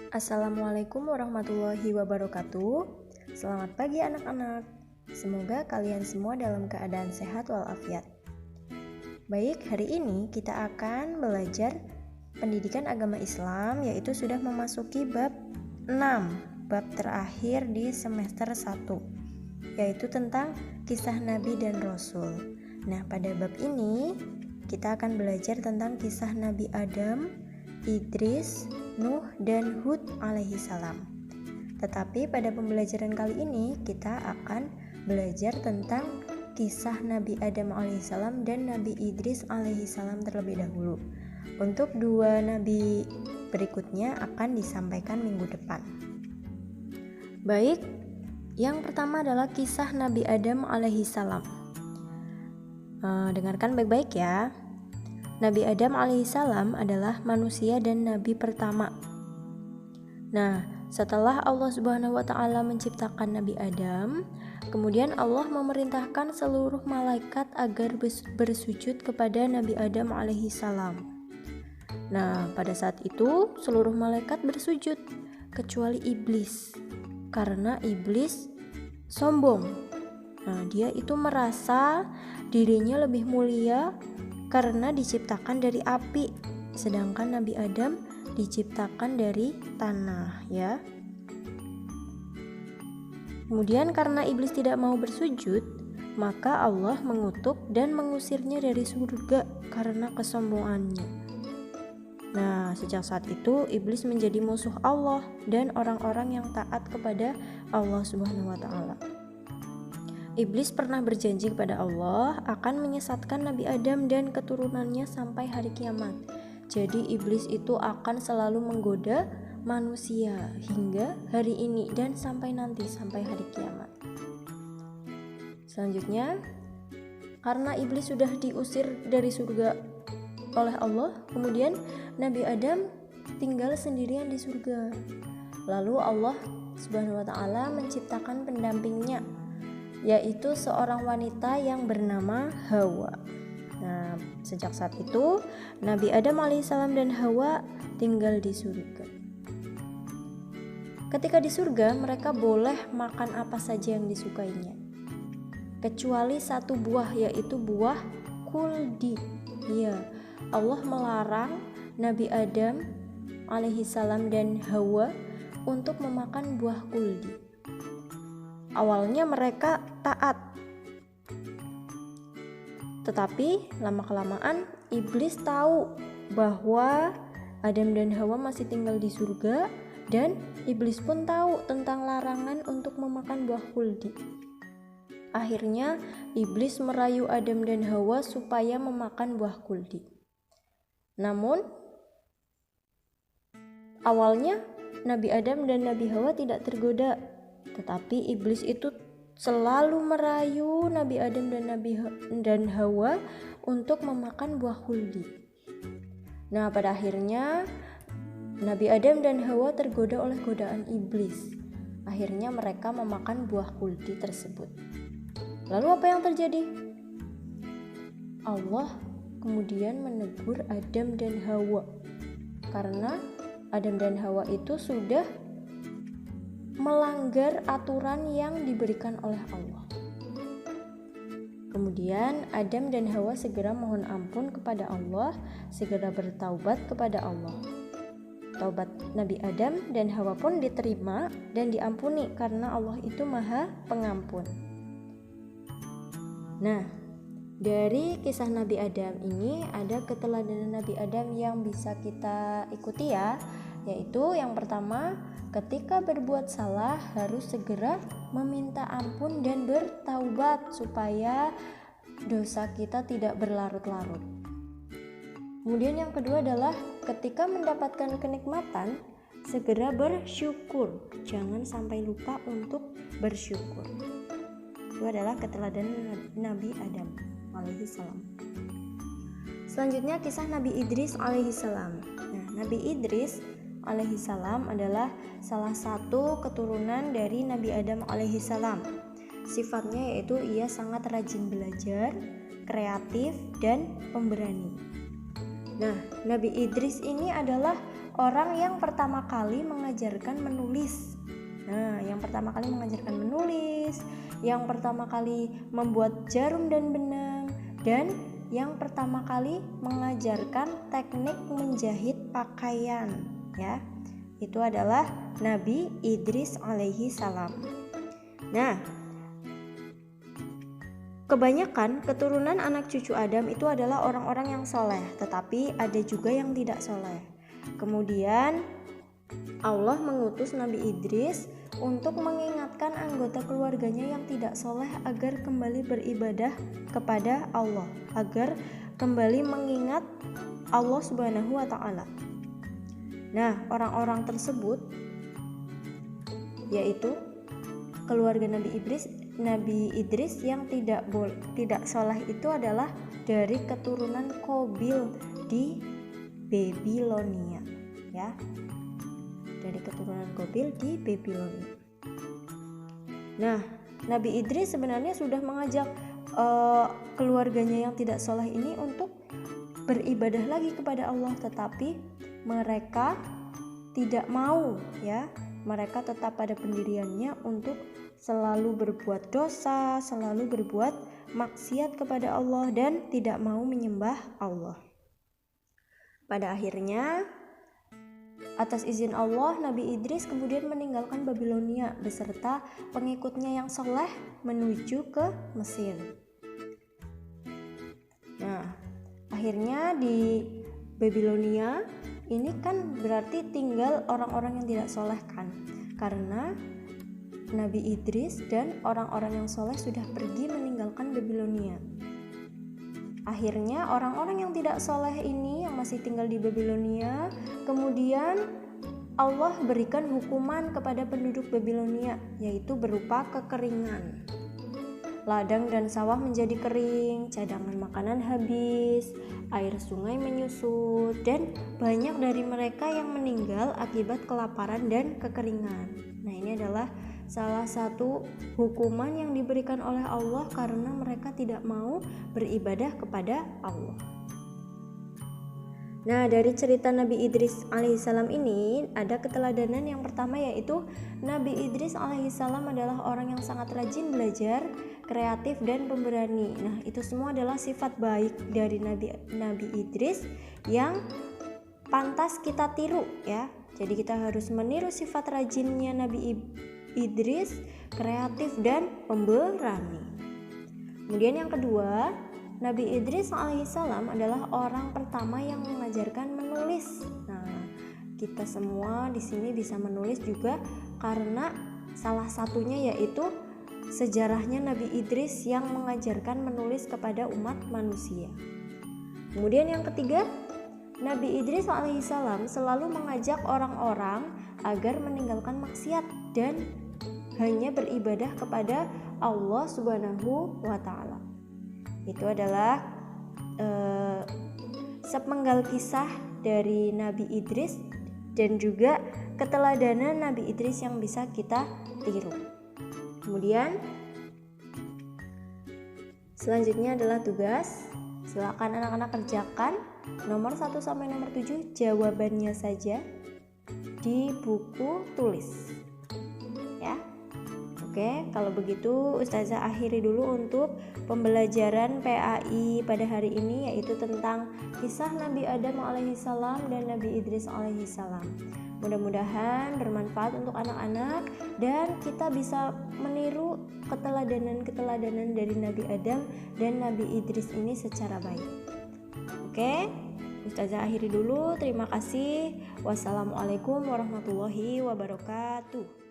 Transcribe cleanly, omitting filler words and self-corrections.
Assalamualaikum warahmatullahi wabarakatuh. Selamat pagi anak-anak. Semoga kalian semua dalam keadaan sehat walafiat. Baik, hari ini kita akan belajar pendidikan agama Islam, yaitu sudah memasuki bab 6, bab terakhir di semester 1, yaitu tentang kisah Nabi dan Rasul. Nah, pada bab ini kita akan belajar tentang kisah Nabi Adam, Idris, Nuh, dan Hud alaihi salam. Tetapi pada pembelajaran kali ini kita akan belajar tentang kisah Nabi Adam alaihi salam dan Nabi Idris alaihi salam terlebih dahulu. Untuk dua nabi berikutnya akan disampaikan minggu depan. Baik, yang pertama adalah kisah Nabi Adam alaihi salam. Dengarkan baik-baik ya. Nabi Adam alaihissalam adalah manusia dan nabi pertama. Nah, setelah Allah Subhanahu wa taala menciptakan Nabi Adam, kemudian Allah memerintahkan seluruh malaikat agar bersujud kepada Nabi Adam alaihissalam. Nah, pada saat itu seluruh malaikat bersujud kecuali iblis. Karena iblis sombong. Nah, dia itu merasa dirinya lebih mulia karena diciptakan dari api, sedangkan Nabi Adam diciptakan dari tanah, ya. Kemudian karena iblis tidak mau bersujud, maka Allah mengutuk dan mengusirnya dari surga karena kesombongannya. Nah, sejak saat itu iblis menjadi musuh Allah dan orang-orang yang taat kepada Allah Subhanahu wa taala. Iblis pernah berjanji kepada Allah akan menyesatkan Nabi Adam dan keturunannya sampai hari kiamat. Jadi iblis itu akan selalu menggoda manusia hingga hari ini dan sampai nanti, sampai hari kiamat. Selanjutnya, karena iblis sudah diusir dari surga oleh Allah, kemudian Nabi Adam tinggal sendirian di surga. Lalu Allah Subhanahu wa taala menciptakan pendampingnya, yaitu seorang wanita yang bernama Hawa. Nah, sejak saat itu Nabi Adam alaihissalam dan Hawa tinggal di surga. Ketika di surga, mereka boleh makan apa saja yang disukainya, kecuali satu buah, yaitu buah kuldi. Ya, Allah melarang Nabi Adam alaihissalam dan Hawa untuk memakan buah kuldi. Awalnya mereka taat, tetapi lama-kelamaan iblis tahu bahwa Adam dan Hawa masih tinggal di surga, dan iblis pun tahu tentang larangan untuk memakan buah kuldi. Akhirnya iblis merayu Adam dan Hawa supaya memakan buah kuldi. Namun awalnya Nabi Adam dan Nabi Hawa tidak tergoda, tetapi iblis itu selalu merayu Nabi Adam dan Hawa untuk memakan buah kuldi. Nah, pada akhirnya Nabi Adam dan Hawa tergoda oleh godaan iblis. Akhirnya mereka memakan buah kuldi tersebut. Lalu apa yang terjadi? Allah kemudian menegur Adam dan Hawa karena Adam dan Hawa itu sudah melanggar aturan yang diberikan oleh Allah. Kemudian Adam dan Hawa segera mohon ampun kepada Allah, segera bertaubat kepada Allah. Taubat Nabi Adam dan Hawa pun diterima dan diampuni karena Allah itu Maha Pengampun. Nah, dari kisah Nabi Adam ini ada keteladanan Nabi Adam yang bisa kita ikuti ya, yaitu yang pertama, ketika berbuat salah harus segera meminta ampun dan bertaubat supaya dosa kita tidak berlarut-larut. Kemudian yang kedua adalah ketika mendapatkan kenikmatan segera bersyukur, jangan sampai lupa untuk bersyukur. Itu adalah keteladanan Nabi Adam alaihissalam. Selanjutnya kisah Nabi Idris alaihissalam. Nah, Nabi Idris alaihissalam adalah salah satu keturunan dari Nabi Adam alaihissalam. Sifatnya yaitu ia sangat rajin belajar, kreatif, dan pemberani. Nah, Nabi Idris ini adalah orang yang pertama kali mengajarkan menulis. Nah, yang pertama kali mengajarkan menulis, yang pertama kali membuat jarum dan benang, dan yang pertama kali mengajarkan teknik menjahit pakaian, ya. Itu adalah Nabi Idris alaihi salam. Nah, kebanyakan keturunan anak cucu Adam itu adalah orang-orang yang soleh, tetapi ada juga yang tidak soleh. Kemudian Allah mengutus Nabi Idris untuk mengingatkan anggota keluarganya yang tidak soleh agar kembali beribadah kepada Allah, agar kembali mengingat Allah Subhanahu wa Ta'ala. Nah, orang-orang tersebut yaitu keluarga Nabi Idris yang tidak soleh itu adalah dari keturunan Qabil di Babilonia, ya. Dari keturunan Qabil di Babilonia. Nah, Nabi Idris sebenarnya sudah mengajak keluarganya yang tidak soleh ini untuk beribadah lagi kepada Allah, tetapi mereka tidak mau, ya. Mereka tetap pada pendiriannya untuk selalu berbuat dosa, selalu berbuat maksiat kepada Allah dan tidak mau menyembah Allah. Pada akhirnya, atas izin Allah, Nabi Idris kemudian meninggalkan Babilonia beserta pengikutnya yang soleh menuju ke Mesir. Nah, akhirnya di Babilonia ini kan berarti tinggal orang-orang yang tidak soleh kan, karena Nabi Idris dan orang-orang yang soleh sudah pergi meninggalkan Babilonia. Akhirnya orang-orang yang tidak soleh ini yang masih tinggal di Babilonia, kemudian Allah berikan hukuman kepada penduduk Babilonia, yaitu berupa kekeringan. Ladang dan sawah menjadi kering, cadangan makanan habis, air sungai menyusut, dan banyak dari mereka yang meninggal akibat kelaparan dan kekeringan. Nah, ini adalah salah satu hukuman yang diberikan oleh Allah karena mereka tidak mau beribadah kepada Allah. Nah, dari cerita Nabi Idris alaihissalam ini ada keteladanan yang pertama, yaitu Nabi Idris alaihissalam adalah orang yang sangat rajin belajar, kreatif dan pemberani. Nah, itu semua adalah sifat baik dari Nabi Idris yang pantas kita tiru, ya. Jadi kita harus meniru sifat rajinnya Nabi Idris, kreatif dan pemberani. Kemudian yang kedua, Nabi Idris alaihissalam adalah orang pertama yang mengajarkan menulis. Nah, kita semua di sini bisa menulis juga karena salah satunya yaitu sejarahnya Nabi Idris yang mengajarkan menulis kepada umat manusia. Kemudian yang ketiga, Nabi Idris alaihissalam selalu mengajak orang-orang agar meninggalkan maksiat dan hanya beribadah kepada Allah Subhanahu wa Ta'ala. Itu adalah sepenggal kisah dari Nabi Idris dan juga keteladanan Nabi Idris yang bisa kita tiru. Kemudian selanjutnya adalah tugas. Silakan anak-anak kerjakan nomor 1 sampai nomor 7 jawabannya saja di buku tulis. Ya. Oke, kalau begitu Ustazah akhiri dulu untuk pembelajaran PAI pada hari ini, yaitu tentang kisah Nabi Adam alaihissalam dan Nabi Idris alaihissalam. Mudah-mudahan bermanfaat untuk anak-anak dan kita bisa meniru keteladanan dari Nabi Adam dan Nabi Idris ini secara baik. Oke, Ustazah akhiri dulu. Terima kasih. Wassalamualaikum warahmatullahi wabarakatuh.